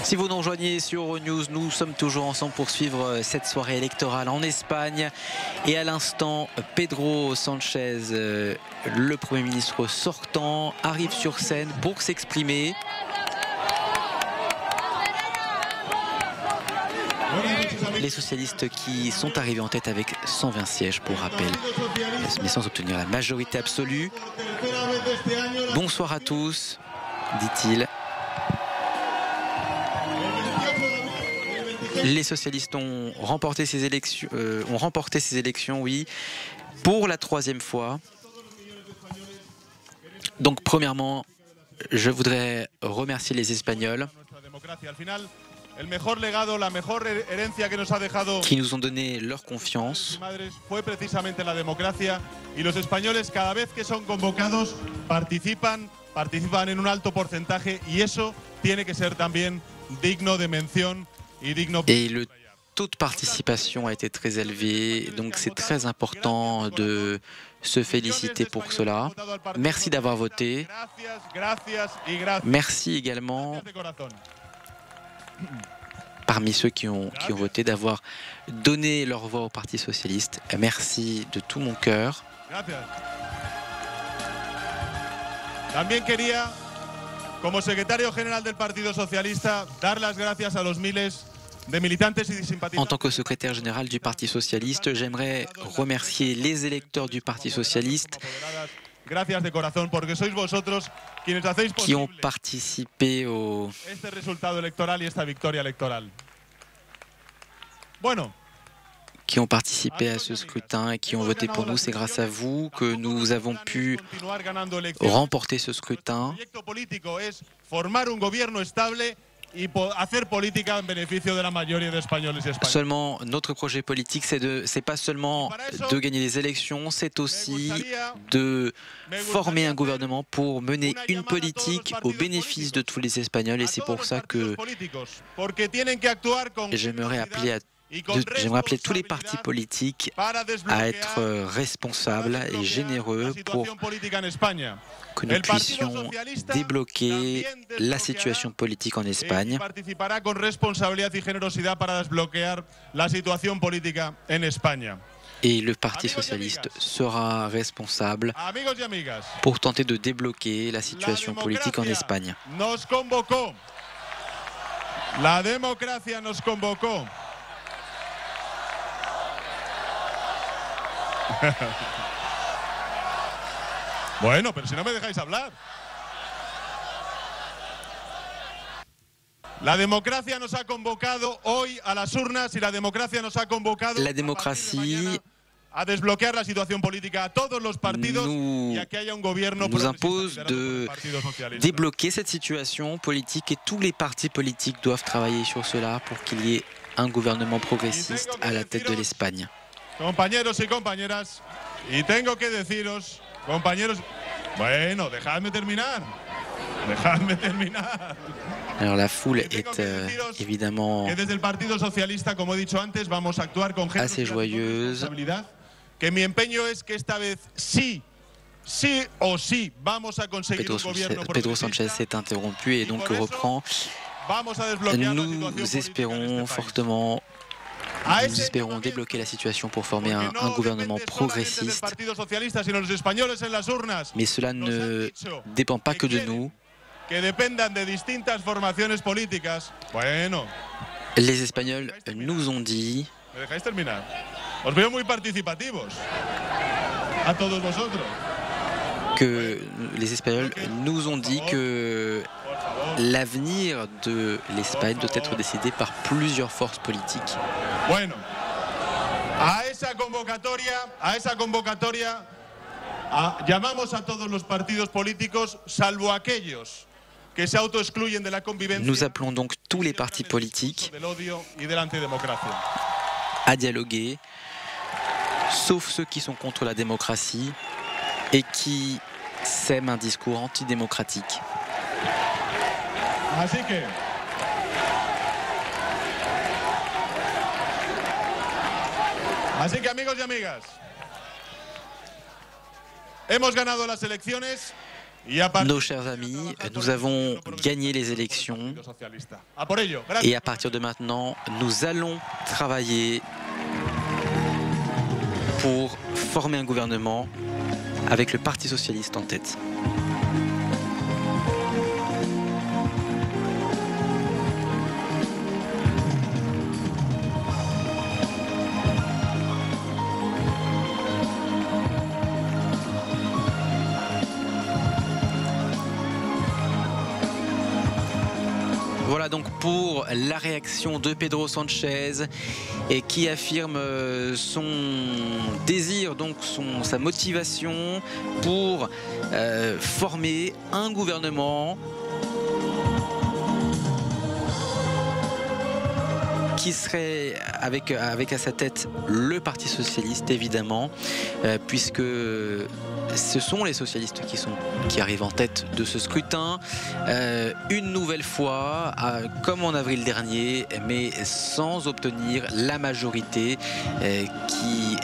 Si vous nous rejoignez sur Euronews, nous sommes toujours ensemble pour suivre cette soirée électorale en Espagne. Et à l'instant, Pedro Sánchez, le Premier ministre sortant, arrive sur scène pour s'exprimer. Les socialistes qui sont arrivés en tête avec 120 sièges pour rappel, mais sans obtenir la majorité absolue. Bonsoir à tous, dit-il. Les socialistes ont remporté ces élections, oui, pour la troisième fois. Donc, premièrement, je voudrais remercier les Espagnols qui nous ont donné leur confiance. Participan en un alto porcentaje y eso tiene que ser también digno de mención y digno. Et le taux de participation a été très élevé, donc c'est très important de se féliciter pour cela. Merci d'avoir voté. Merci également parmi ceux qui ont voté d'avoir donné leur voix au Parti socialiste. Merci de tout mon cœur. También quería, como secretario general del Partido Socialista, dar las gracias a los miles de militantes y simpatizantes. En tant que secrétaire général du Parti socialiste, j'aimerais remercier les électeurs du Parti socialiste qui ont participé au résultat électoral y esta victoria electoral. Bueno. Qui ont participé à ce scrutin et qui ont voté pour nous. C'est grâce à vous que nous avons pu remporter ce scrutin. Seulement, notre projet politique, c'est pas seulement de gagner des élections, c'est aussi de former un gouvernement pour mener une politique au bénéfice de tous les Espagnols. Et c'est pour ça que j'aimerais appeler tous les partis politiques à être responsables et généreux pour que nous puissions débloquer la situation politique en Espagne. Et le Parti socialiste sera responsable pour tenter de débloquer la situation politique en Espagne. La démocratie nos convocó. Bueno, pero si no me dejáis hablar. La democracia nos ha convocado hoy a las urnas y la democracia nos ha convocado a desbloquear la situación política a todos los partidos y a que haya un gobierno nous impose de débloquer cette situation politique et tous les partis politiques doivent travailler sur cela pour qu'il y ait un gouvernement progressiste à la tête de l'Espagne. Compañeros y compañeras, y tengo que deciros, compañeros, bueno, dejadme terminar. Dejadme terminar. Alors la foule est évidemment assez joyeuse. Que mi empeño es que esta vez sí o sí vamos a conseguir un gobierno progresista. Pedro Sánchez s'est interrompu et donc reprend. Nous espérons fortement. Nous espérons débloquer la situation pour former un gouvernement progressiste. Mais cela ne dépend pas que de nous. Les Espagnols nous ont dit que l'avenir de l'Espagne doit être décidé par plusieurs forces politiques. Bueno, a esa convocatoria llamamos a todos los partidos políticos, salvo aquellos que se autoexcluyen de la convivencia. Nous appelons donc tous les partis politiques à dialoguer, sauf ceux qui sont contre la démocratie et qui sèment un discours antidémocratique. Así que amigos y amigas, hemos ganado las elecciones. nos chers amis, nous avons gagné les élections et à partir de maintenant, nous allons travailler pour former un gouvernement avec le Parti socialiste en tête. Voilà donc pour la réaction de Pedro Sanchez et qui affirme son désir, donc sa motivation pour former un gouvernement qui serait avec à sa tête le Parti socialiste évidemment, puisque ce sont les socialistes qui arrivent en tête de ce scrutin, une nouvelle fois, comme en avril dernier, mais sans obtenir la majorité qui